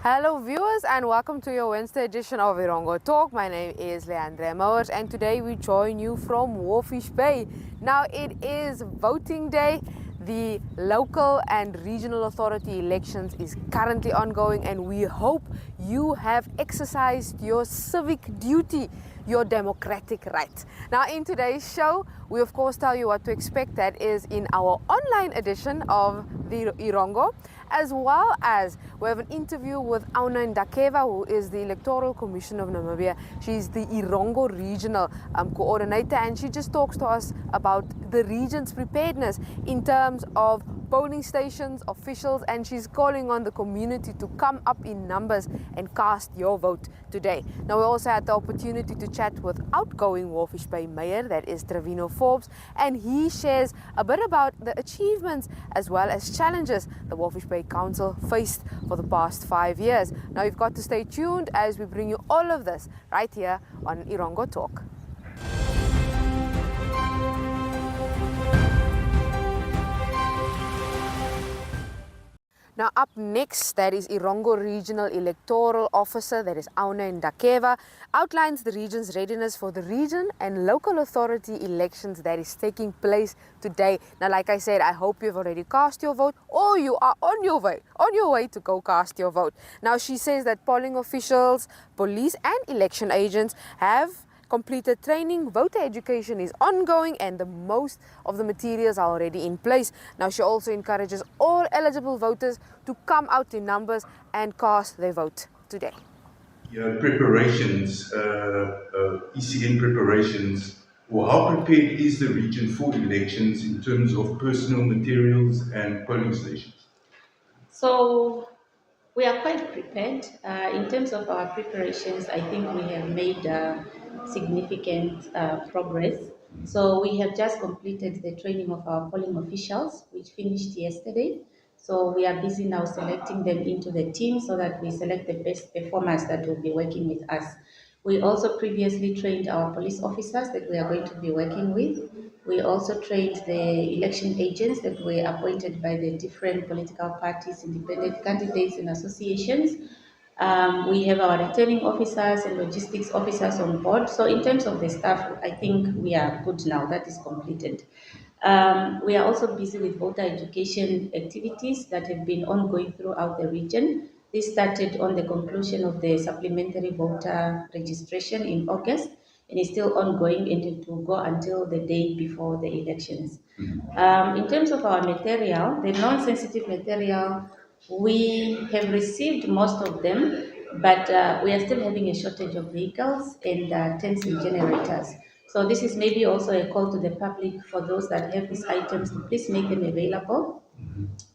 Hello viewers and welcome to your Wednesday edition of Erongo Talk. My name is Leandre Mowers and today we join you from Walvis Bay. Now it is voting day. The local and regional authority elections is currently ongoing and we hope you have exercised your civic duty, your democratic right. Now in today's show, we of course tell you what to expect. That is in our online edition of the Erongo, as well as we have an interview with Aune Ndakeva, who is the Electoral Commission of Namibia. She's the Erongo Regional Coordinator, and she just talks to us about the region's preparedness in terms of polling stations, officials, and she's calling on the community to come up in numbers and cast your vote today. Now, we also had the opportunity to chat with outgoing Walvis Bay Mayor, that is Trevino Forbes, and he shares a bit about the achievements as well as challenges the Walvis Bay Council faced for the past 5 years. Now, you've got to stay tuned as we bring you all of this right here on Erongo Talk. Now up next, that is Erongo Regional Electoral Officer, that is Aune Ndakeva, outlines the region's readiness for the region and local authority elections that is taking place today. Now, like I said, I hope you've already cast your vote or you are on your way to go cast your vote. Now, she says that polling officials, police and election agents have completed training, voter education is ongoing, and the most of the materials are already in place. Now, she also encourages all eligible voters to come out in numbers and cast their vote today. Preparations, ECN preparations, or how prepared is the region for elections in terms of personal materials and polling stations? So we are quite prepared. In terms of our preparations, I think we have made significant progress. So we have just completed the training of our polling officials, which finished yesterday. So we are busy now selecting them into the team so that we select the best performers that will be working with us. We also previously trained our police officers that we are going to be working with. We also trained the election agents that were appointed by the different political parties, independent candidates and associations. We have our returning officers and logistics officers on board. So in terms of the staff, I think we are good now. That is completed. We are also busy with voter education activities that have been ongoing throughout the region. This started on the conclusion of the supplementary voter registration in August and is still ongoing and it will go until the day before the elections. In terms of our material, the non-sensitive material, we have received most of them, but we are still having a shortage of vehicles and tents and generators. So this is maybe also a call to the public for those that have these items to please make them available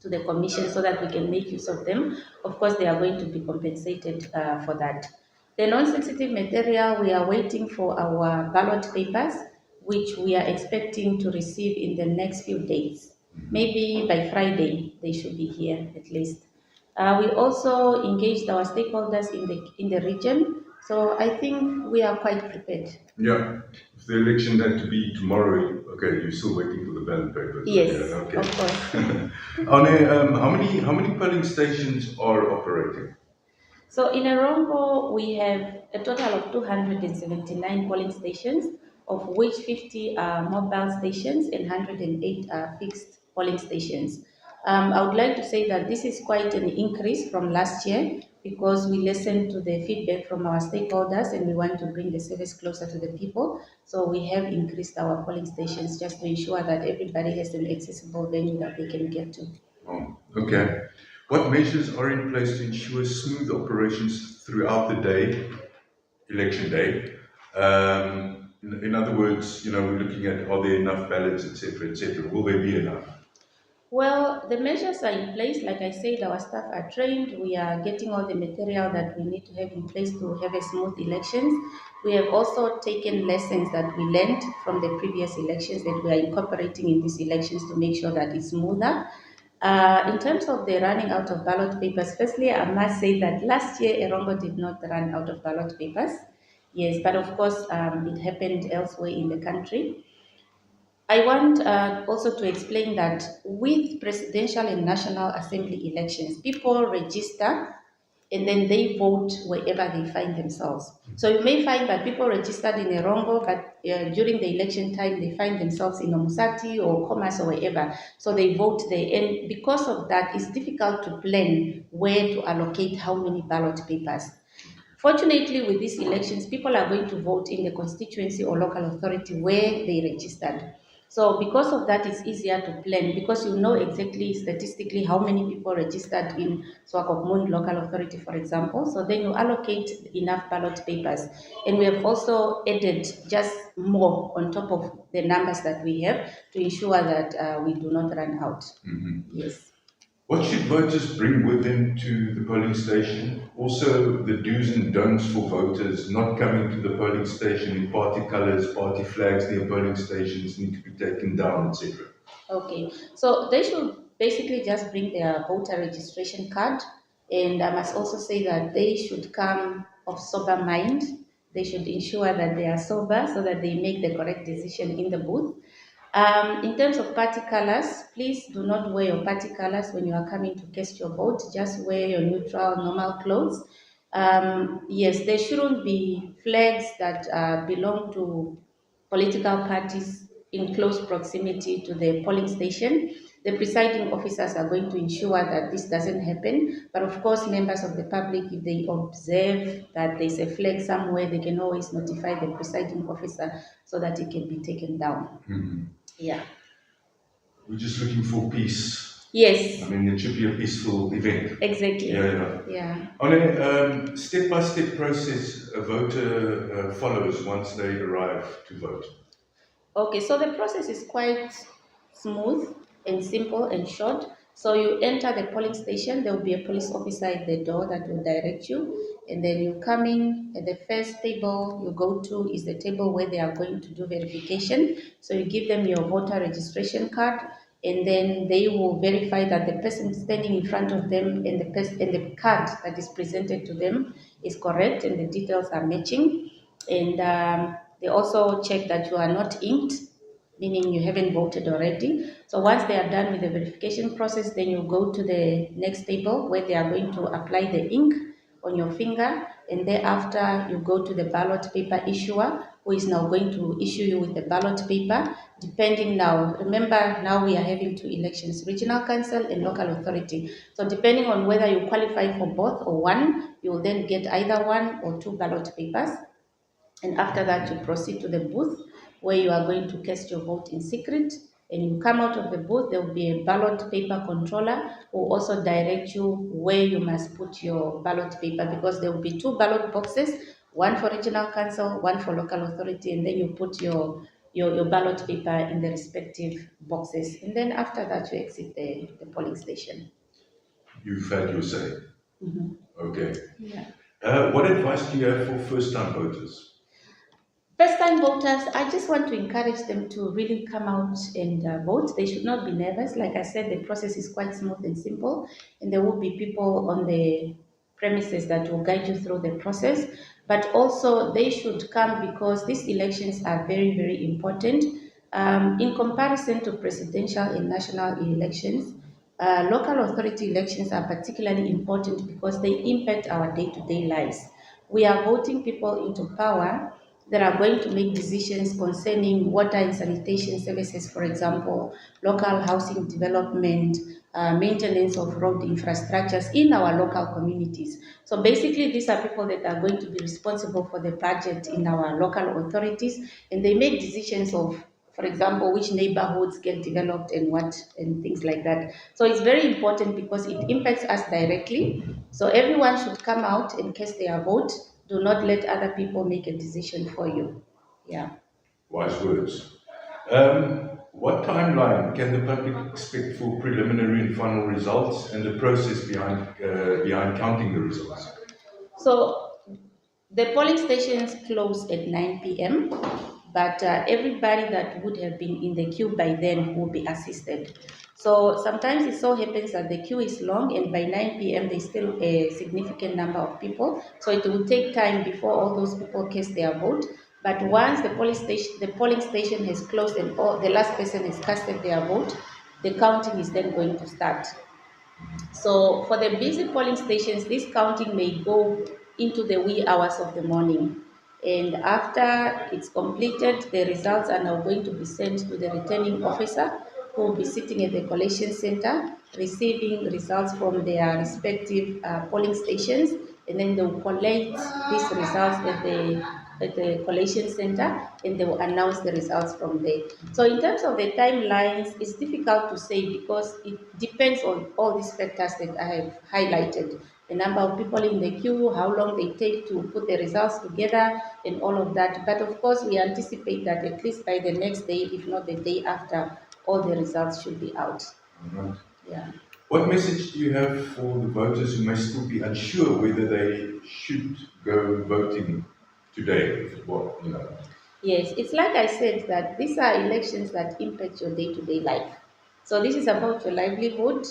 to the commission so that we can make use of them. Of course, they are going to be compensated for that. The non-sensitive material, we are waiting for our ballot papers, which we are expecting to receive in the next few days. Maybe by Friday, they should be here at least. We also engaged our stakeholders in the region, so I think we are quite prepared. Yeah, if the election had to be tomorrow, okay, you're still waiting for the ballot papers. Yes, yeah, okay. of course. How many polling stations are operating? So in Erongo, we have a total of 279 polling stations, of which 50 are mobile stations and 108 are fixed polling stations. I would like to say that this is quite an increase from last year because we listened to the feedback from our stakeholders and we want to bring the service closer to the people. So we have increased our polling stations just to ensure that everybody has an accessible venue that they can get to. Oh, okay. What measures are in place to ensure smooth operations throughout the day, election day? In other words, we're looking at are there enough ballots, etc., etc. Will there be enough? Well, the measures are in place. Like I said, our staff are trained. We are getting all the material that we need to have in place to have a smooth elections. We have also taken lessons that we learned from the previous elections that we are incorporating in these elections to make sure that it's smoother. In terms of the running out of ballot papers, firstly, I must say that last year Erongo did not run out of ballot papers. Yes, but of course, it happened elsewhere in the country. I want also to explain that with presidential and national assembly elections, people register and then they vote wherever they find themselves. So you may find that people registered in Erongo, but during the election time, they find themselves in Omusati or Commerce or wherever. So they vote there. And because of that, it's difficult to plan where to allocate how many ballot papers. Fortunately, with these elections, people are going to vote in the constituency or local authority where they registered. So because of that, it's easier to plan because you know exactly statistically how many people registered in Swakopmund local authority, for example. So then you allocate enough ballot papers. And we have also added just more on top of the numbers that we have to ensure that we do not run out. Yes. What should voters bring with them to the polling station? Also, the do's and don'ts for voters not coming to the polling station in party colors, party flags near polling stations need to be taken down, etc. Okay, so they should basically just bring their voter registration card, and I must also say that they should come of sober mind. They should ensure that they are sober so that they make the correct decision in the booth. In terms of party colors, please do not wear your party colors when you are coming to cast your vote. Just wear your neutral, normal clothes. Yes, there shouldn't be flags that belong to political parties in close proximity to the polling station. The presiding officers are going to ensure that this doesn't happen. But of course, members of the public, if they observe that there's a flag somewhere, they can always notify the presiding officer so that it can be taken down. Yeah. We're just looking for peace. Yes. I mean, it should be a peaceful event. Exactly. Yeah. On a step-by-step process a voter follows once they arrive to vote. Okay, so the process is quite smooth and simple and short. So you enter the polling station, there will be a police officer at the door that will direct you. And then you come in at the first table you go to is the table where they are going to do verification. So you give them your voter registration card, and then they will verify that the person standing in front of them and the card that is presented to them is correct and the details are matching. And they also check that you are not inked, meaning you haven't voted already. So once they are done with the verification process, then you go to the next table where they are going to apply the ink on your finger, and thereafter you go to the ballot paper issuer, who is now going to issue you with the ballot paper, depending now, remember now we are having two elections, regional council and local authority. So depending on whether you qualify for both or one, you will then get either one or two ballot papers. And after that, you proceed to the booth where you are going to cast your vote in secret. And you come out of the booth, there will be a ballot paper controller who will also direct you where you must put your ballot paper, because there will be two ballot boxes, one for regional council, one for local authority, and then you put your ballot paper in the respective boxes. And then after that, you exit the polling station. You've had your say. Okay. Yeah. What advice do you have for first-time voters? First-time voters, I just want to encourage them to really come out and vote. They should not be nervous. Like I said, the process is quite smooth and simple, and there will be people on the premises that will guide you through the process. But also, they should come because these elections are very, very important. In comparison to presidential and national elections, local authority elections are particularly important because they impact our day-to-day lives. We are voting people into power that are going to make decisions concerning water and sanitation services, for example, local housing development, maintenance of road infrastructures in our local communities. So basically, these are people that are going to be responsible for the budget in our local authorities, and they make decisions of, for example, which neighborhoods get developed and what, and things like that. So it's very important because it impacts us directly. So everyone should come out and cast their vote. Do not let other people make a decision for you. Yeah. Wise words. What timeline can the public expect for preliminary and final results and the process behind counting the results? So the polling stations close at 9 p.m., but everybody that would have been in the queue by then will be assisted. So sometimes it so happens that the queue is long, and by 9 p.m. there's still a significant number of people. So it will take time before all those people cast their vote. But once the polling station has closed and the last person has casted their vote, the counting is then going to start. So for the busy polling stations, this counting may go into the wee hours of the morning. And after it's completed, the results are now going to be sent to the returning officer, who will be sitting at the collation center, receiving results from their respective polling stations, and then they will collate these results at the collation center, and they will announce the results from there. So in terms of the timelines, it's difficult to say because it depends on all these factors that I have highlighted. The number of people in the queue, how long they take to put the results together, and all of that. But of course, we anticipate that at least by the next day, if not the day after, all the results should be out. Right. Yeah. What message do you have for the voters who may still be unsure whether they should go voting today? What, you know? Yes, it's like I said that these are elections that impact your day-to-day life. So this is about your livelihood.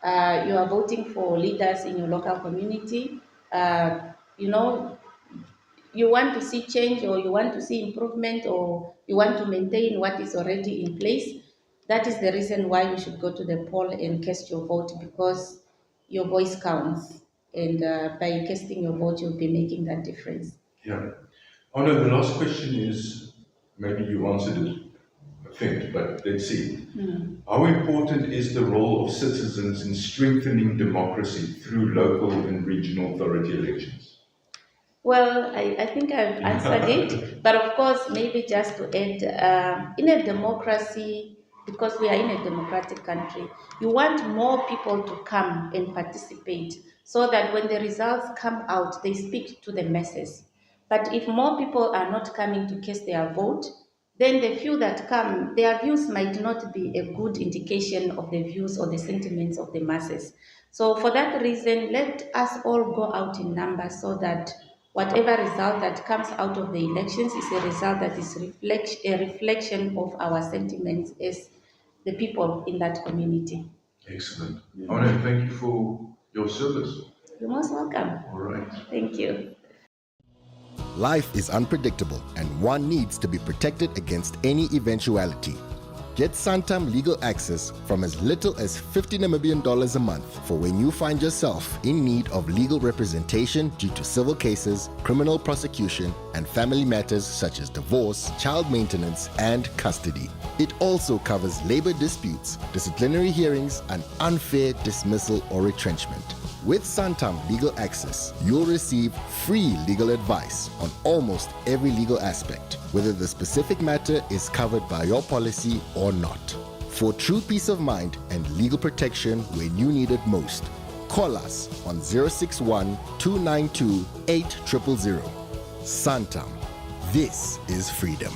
You are voting for leaders in your local community. Uh, you know, you want to see change, or you want to see improvement, or you want to maintain what is already in place. That is the reason why you should go to the poll and cast your vote, because your voice counts. And by casting your vote, you'll be making that difference. Yeah. Oh no, the last question is, maybe you answered it, I think, but let's see. How important is the role of citizens in strengthening democracy through local and regional authority elections? Well, I think I've answered it, but of course, maybe just to add, in a democracy, because we are in a democratic country, you want more people to come and participate so that when the results come out, they speak to the masses. But if more people are not coming to cast their vote, then the few that come, their views might not be a good indication of the views or the sentiments of the masses. So for that reason, let us all go out in numbers so that whatever result that comes out of the elections is a result that is a reflection of our sentiments as the people in that community. Excellent. Aune, thank you for your service. You're most welcome. All right. Thank you. Life is unpredictable, and one needs to be protected against any eventuality. Get Santam legal access from as little as 50 Namibian dollars a month for when you find yourself in need of legal representation due to civil cases, criminal prosecution, and family matters such as divorce, child maintenance, and custody. It also covers labor disputes, disciplinary hearings, and unfair dismissal or retrenchment. With Santam Legal Access, you'll receive free legal advice on almost every legal aspect, whether the specific matter is covered by your policy or not. For true peace of mind and legal protection when you need it most, call us on 061 292 8000. Santam. This is freedom.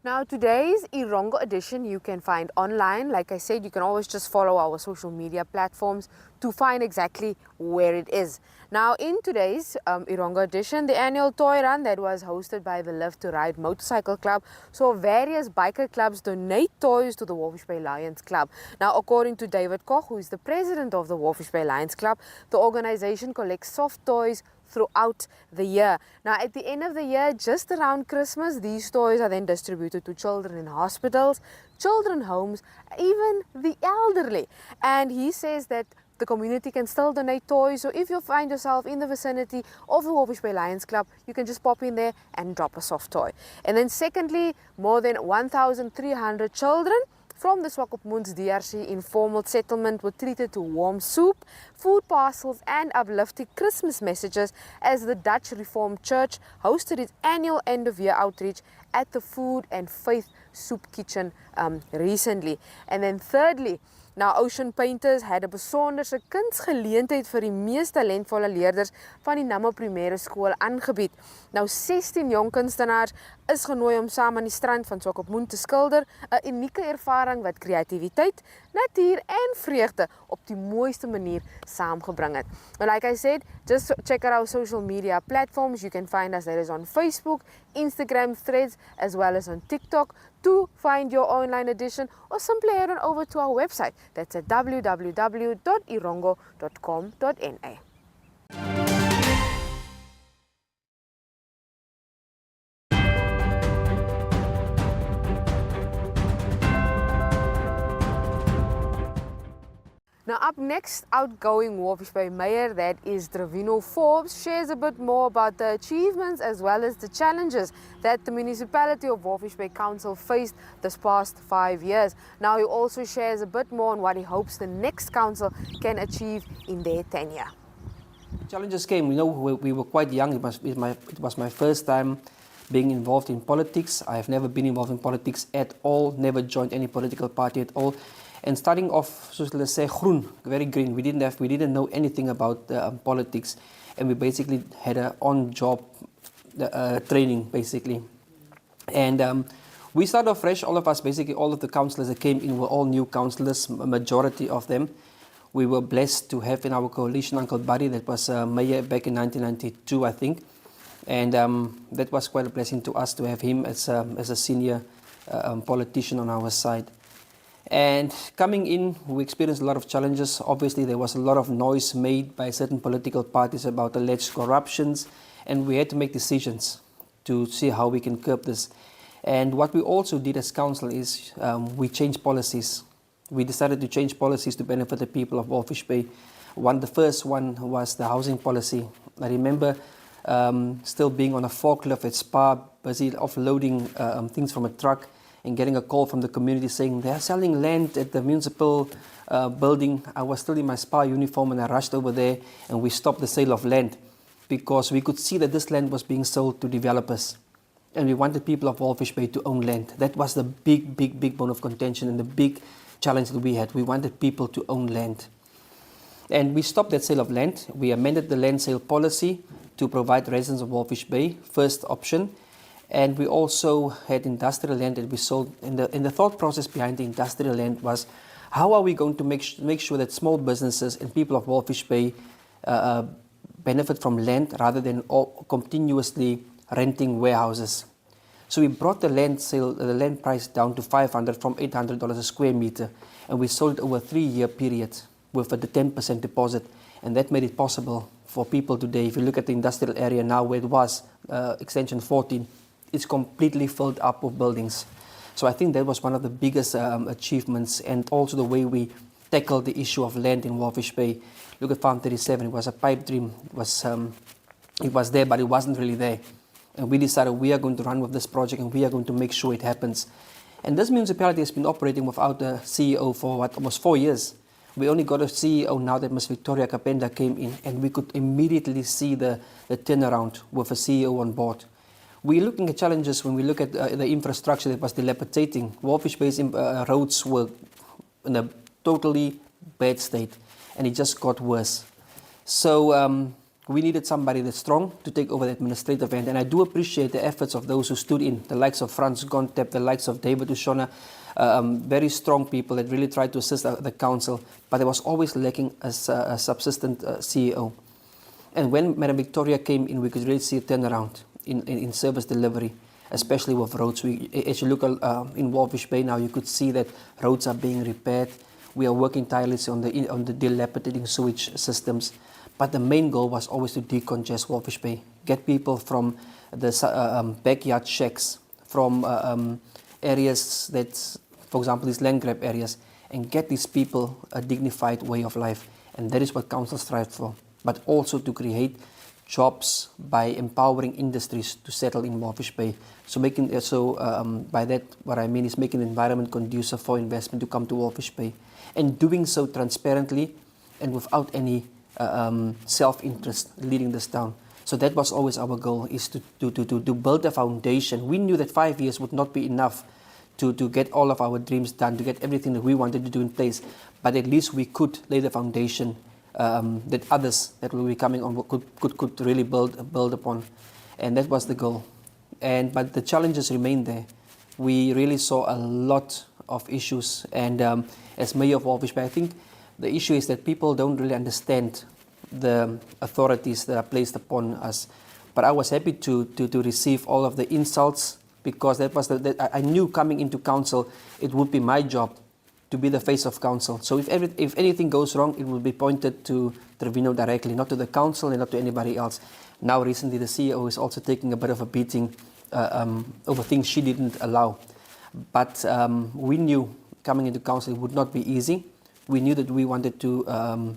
Now today's Erongo edition you can find online. Like I said, you can always just follow our social media platforms to find exactly where it is. Now in today's Erongo edition, the annual toy run that was hosted by the Live to Ride Motorcycle Club saw various biker clubs donate toys to the Walvis Bay Lions Club. Now according to David Koch, who is the president of the Walvis Bay Lions Club, the organization collects soft toys throughout the year. Now at the end of the year, just around Christmas, these toys are then distributed to children in hospitals, children homes, even the elderly. And he says that the community can still donate toys, so if you find yourself in the vicinity of the Walvis Bay Lions Club, you can just pop in there and drop a soft toy. And then secondly, more than 1,300 children from the Swakopmund's DRC informal settlement were treated to warm soup, food parcels and uplifting Christmas messages as the Dutch Reformed Church hosted its annual end-of-year outreach at the Food and Faith Soup Kitchen recently. And then thirdly, now Ocean Painters het 'n besonderse kunsgeleentheid vir die mees talentvolle leerders van die Nama Primêre Skool aangebied. Nou 16 jong kunstenaars is genooi om saam aan die strand van Swakopmund te skilder, 'n unieke ervaring wat kreatiwiteit, natuur en vreugde op die mooiste manier saamgebring het. Well, like I said, just check out our social media platforms. You can find us, that is on Facebook, Instagram, Threads, as well as on TikTok, to find your online edition, or simply head on over to our website. That's at www.erongo.com.na. Now up next, outgoing Walvis Bay Mayor, that is Trevino Forbes, shares a bit more about the achievements as well as the challenges that the municipality of Walvis Bay Council faced this past 5 years. Now he also shares a bit more on what he hopes the next council can achieve in their tenure. Challenges came, we were quite young. It was my first time being involved in politics. I have never been involved in politics at all, never joined any political party at all. And starting off, so let's say, groen, very green. We didn't know anything about politics, and we basically had an on-job training, basically. And we started off fresh. All of us, basically, all of the councillors that came in were all new councillors, a majority of them. We were blessed to have in our coalition Uncle Buddy, that was mayor back in 1992, I think. And that was quite a blessing to us to have him as a senior politician on our side. And coming in, we experienced a lot of challenges. Obviously, there was a lot of noise made by certain political parties about alleged corruptions, and we had to make decisions to see how we can curb this. And what we also did as council is we changed policies. We decided to change policies to benefit the people of Walvis Bay. The first one was the housing policy. I remember still being on a forklift at Spa, busy offloading things from a truck, and getting a call from the community saying they're selling land at the municipal building. I was still in my Spa uniform and I rushed over there, and we stopped the sale of land because we could see that this land was being sold to developers, and we wanted people of Walvis Bay to own land. That was the big bone of contention and the big challenge that we had. We wanted people to own land. And we stopped that sale of land. We amended the land sale policy to provide residents of Walvis Bay first option. And we also had industrial land that we sold. And the thought process behind the industrial land was, how are we going to make sure that small businesses and people of Walvis Bay benefit from land rather than continuously renting warehouses? So we brought the land price down to $500 from $800 a square meter, and we sold it over a 3-year period with the 10% deposit, and that made it possible for people today. If you look at the industrial area now, where it was extension 14, it's completely filled up with buildings. So I think that was one of the biggest achievements, and also the way we tackled the issue of land in Walvis Bay. Look at Farm 37, it was a pipe dream. It was there, but it wasn't really there. And we decided we are going to run with this project and we are going to make sure it happens. And this municipality has been operating without a CEO for almost 4 years. We only got a CEO now that Ms. Victoria Kapenda came in, and we could immediately see the turnaround with a CEO on board. We're looking at challenges when we look at the infrastructure that was dilapidating. Walvis Bay's roads were in a totally bad state, and it just got worse. So we needed somebody that's strong to take over the administrative end, and I do appreciate the efforts of those who stood in, the likes of Franz Gontep, the likes of David Ushona, very strong people that really tried to assist the council, but there was always lacking a subsistent CEO. And when Madam Victoria came in, we could really see a turnaround in service delivery, especially with roads. As you look in Walvis Bay now, you could see that roads are being repaired. We are working tirelessly on the dilapidating sewage systems. But the main goal was always to decongest Walvis Bay, get people from the backyard shacks, from areas that, for example, these land grab areas, and get these people a dignified way of life. And that is what council strives for, but also to create jobs by empowering industries to settle in Walvis Bay. So by that, what I mean is making the environment conducive for investment to come to Walvis Bay, and doing so transparently and without any self-interest leading this down. So that was always our goal, is to build a foundation. We knew that 5 years would not be enough to get all of our dreams done, to get everything that we wanted to do in place, but at least we could lay the foundation that others that will be coming on could really build upon. And that was the goal. But the challenges remain there. We really saw a lot of issues, and as Mayor of Walvis Bay, I think the issue is that people don't really understand the authorities that are placed upon us. But I was happy to receive all of the insults, because that was I knew coming into council it would be my job to be the face of council. So if anything goes wrong, it will be pointed to Trevino directly, not to the council and not to anybody else. Now recently the CEO is also taking a bit of a beating over things she didn't allow. But we knew coming into council it would not be easy We knew that we wanted to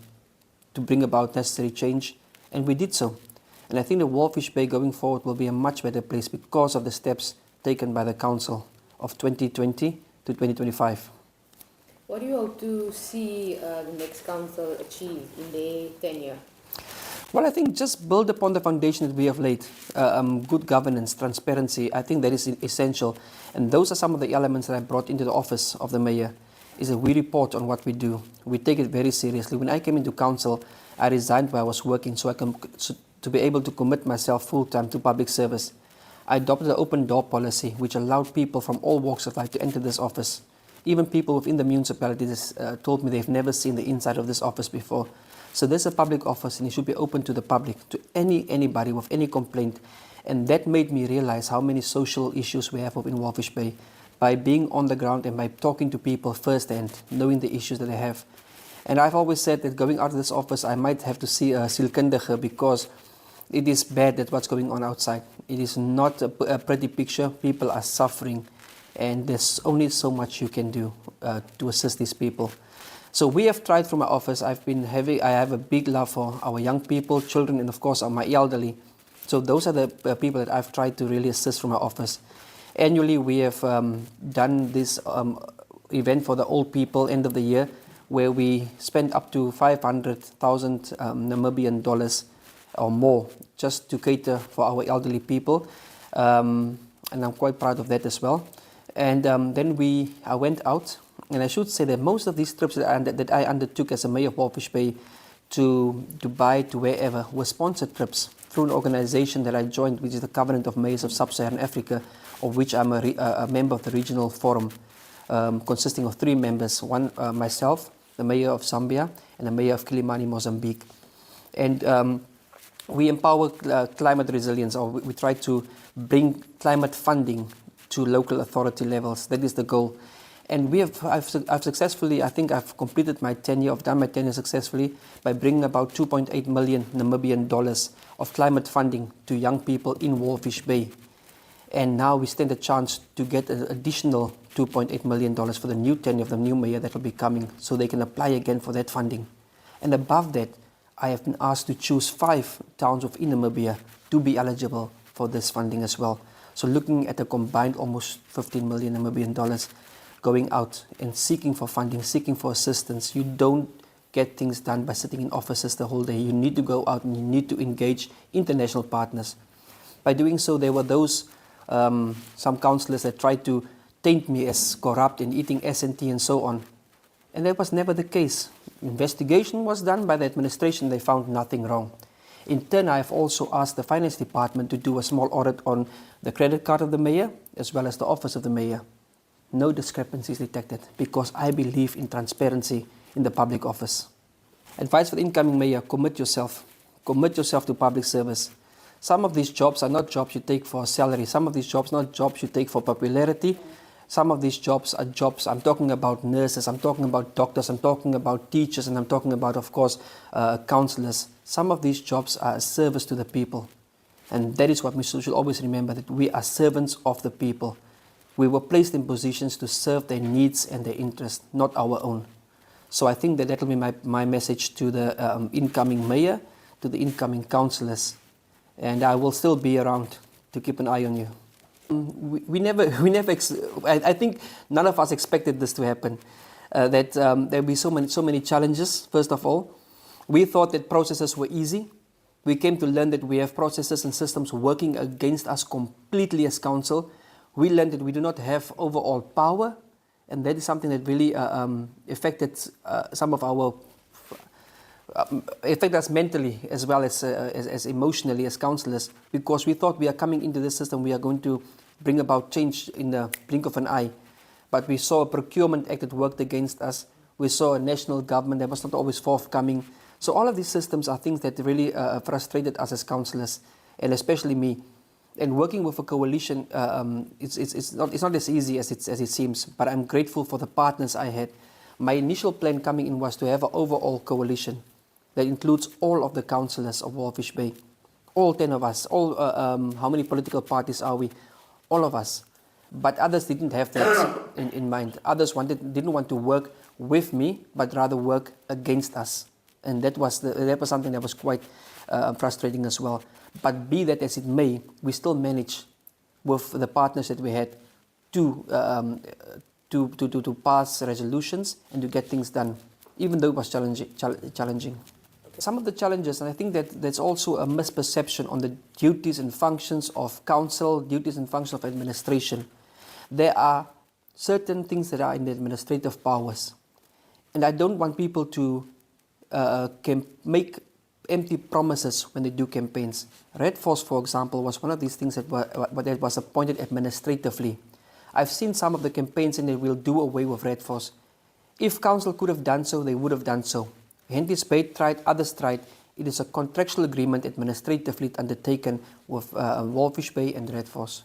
bring about necessary change, and we did so. And I think the Walvis Bay going forward will be a much better place because of the steps taken by the Council of 2020 to 2025. What do you hope to see the next council achieve in their tenure? Well, I think just build upon the foundation that we have laid. Good governance, transparency, I think that is essential. And those are some of the elements that I brought into the office of the mayor, is that we report on what we do. We take it very seriously. When I came into council, I resigned where I was working to be able to commit myself full-time to public service. I adopted an open door policy, which allowed people from all walks of life to enter this office. Even people within the municipalities told me they've never seen the inside of this office before. So this is a public office and it should be open to the public, to anybody with any complaint. And that made me realize how many social issues we have in Walvis Bay by being on the ground and by talking to people firsthand, knowing the issues that they have. And I've always said that going out of this office, I might have to see a sielkundige because it is bad that what's going on outside. It is not a pretty picture. People are suffering and there's only so much you can do to assist these people. So we have tried from my office. I have a big love for our young people, children, and of course my elderly. So those are the people that I've tried to really assist from my office. Annually, we have done this event for the old people, end of the year, where we spend up to 500,000 Namibian dollars or more just to cater for our elderly people. And I'm quite proud of that as well. And then I went out. And I should say that most of these trips that I undertook as a mayor of Walvis Bay to Dubai, to wherever, were sponsored trips through an organization that I joined, which is the Covenant of Mayors of Sub-Saharan Africa, of which I'm a member of the regional forum, consisting of 3 members, one myself, the mayor of Zambia, and the mayor of Kilimani, Mozambique. And we empower climate resilience, or we try to bring climate funding to local authority levels. That is the goal. And I've successfully, I think I've completed my tenure, I've done my tenure successfully by bringing about 2.8 million Namibian dollars of climate funding to young people in Walvis Bay. And now we stand a chance to get an additional $2.8 million for the new tenure of the new mayor that will be coming, so they can apply again for that funding. And above that, I have been asked to choose 5 towns within Namibia to be eligible for this funding as well. So looking at a combined almost 15 million Namibian dollars going out and seeking for funding, seeking for assistance. You don't get things done by sitting in offices the whole day. You need to go out and you need to engage international partners. By doing so, there were those, some councillors that tried to taint me as corrupt and eating S&T and so on. And that was never the case. Investigation was done by the administration. They found nothing wrong. In turn, I have also asked the finance department to do a small audit on the credit card of the mayor as well as the office of the mayor. No discrepancies detected because I believe in transparency in the public office. Advice for the incoming mayor: commit yourself. Commit yourself to public service. Some of these jobs are not jobs you take for a salary. Some of these jobs are not jobs you take for popularity. Some of these jobs are jobs, I'm talking about nurses, I'm talking about doctors, I'm talking about teachers, and I'm talking about, of course, councillors. Some of these jobs are a service to the people. And that is what we should always remember, that we are servants of the people. We were placed in positions to serve their needs and their interests, not our own. So I think that will be my message to the incoming mayor, to the incoming councillors. And I will still be around to keep an eye on you. I think none of us expected this to happen. That there will be so many challenges, first of all. We thought that processes were easy. We came to learn that we have processes and systems working against us completely as council. We learned that we do not have overall power, and that is something that really affected affected us mentally as well as emotionally as councillors, because we thought we are coming into this system, we are going to bring about change in the blink of an eye. But we saw a procurement act that worked against us. We saw a national government that was not always forthcoming. So all of these systems are things that really frustrated us as councillors, and especially me. And working with a coalition, it's not as easy as it seems, but I'm grateful for the partners I had. My initial plan coming in was to have an overall coalition that includes all of the councillors of Walvis Bay, all 10 of us, how many political parties are we? All of us. But others didn't have that in mind. Others didn't want to work with me, but rather work against us. And that was something that was quite frustrating as well. But be that as it may, we still managed with the partners that we had to pass resolutions and to get things done, even though it was challenging. Some of the challenges, and I think that there's also a misperception on the duties and functions of council, duties and functions of administration. There are certain things that are in the administrative powers, and I don't want people to make empty promises when they do campaigns. Red Force, for example, was one of these things that was appointed administratively. I've seen some of the campaigns and they will do away with Red Force. If council could have done so, they would have done so. Henty's Bay tried, others tried. It is a contractual agreement administratively undertaken with Walvis Bay and Red Force.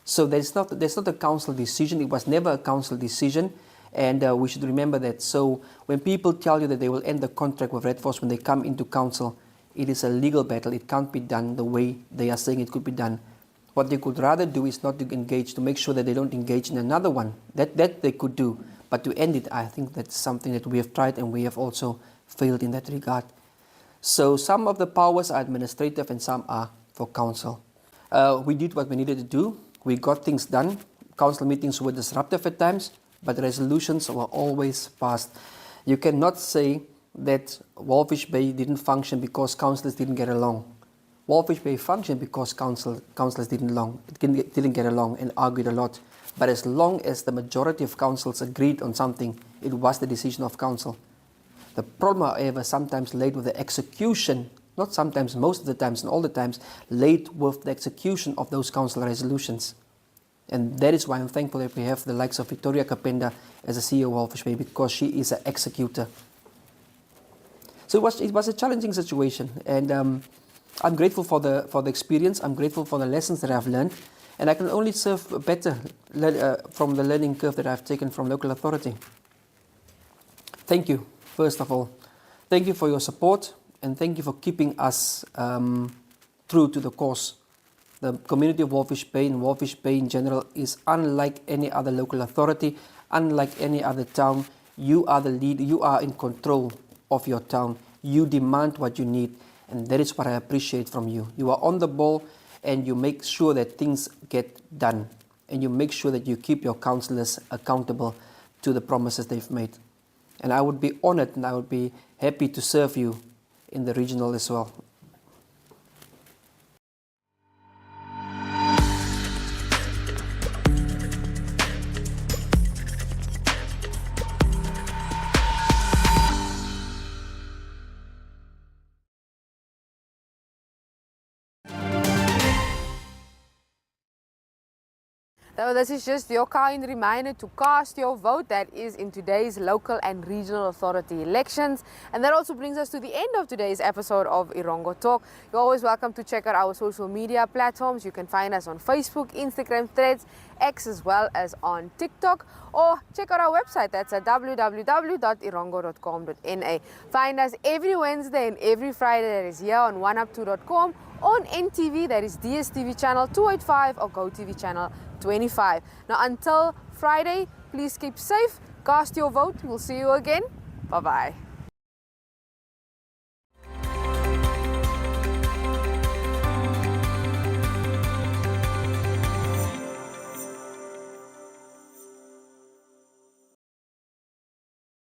So there's not a council decision. It was never a council decision. And we should remember that. So when people tell you that they will end the contract with Red Force when they come into council, it is a legal battle. It can't be done the way they are saying it could be done. What they could rather do is not to engage, to make sure that they don't engage in another one. That they could do. But to end it, I think that's something that we have tried and we have also failed in that regard. So some of the powers are administrative and some are for council. We did what we needed to do. We got things done. Council meetings were disruptive at times, but resolutions were always passed. You cannot say that Walvis Bay didn't function because councillors didn't get along. Walvis Bay functioned because councillors didn't get along and argued a lot. But as long as the majority of councils agreed on something, it was the decision of council. The problem, however, sometimes laid with the execution, not sometimes, most of the times and all the times, laid with the execution of those council resolutions. And that is why I'm thankful that we have the likes of Victoria Kapenda as a CEO of Walvis Bay, because she is an executor. So it was a challenging situation, and I'm grateful for the experience. I'm grateful for the lessons that I've learned, and I can only serve better from the learning curve that I've taken from local authority. Thank you, first of all. Thank you for your support, and thank you for keeping us true to the cause. The community of Walvis Bay and Walvis Bay in general is unlike any other local authority, unlike any other town. You are the leader, you are in control of your town. You demand what you need, and that is what I appreciate from you. You are on the ball and you make sure that things get done, and you make sure that you keep your councillors accountable to the promises they've made. And I would be honored and I would be happy to serve you in the regional as well. So this is just your kind reminder to cast your vote. That is in today's local and regional authority elections. And that also brings us to the end of today's episode of Erongo Talk. You're always welcome to check out our social media platforms. You can find us on Facebook, Instagram, Threads, X, as well as on TikTok. Or check out our website. That's at www.erongo.com.na. Find us every Wednesday and every Friday, that is here on oneup2.com, on NTV, that is DSTV channel 285 or GoTV channel 25. Now until Friday, please keep safe, cast your vote. We'll see you again. Bye-bye.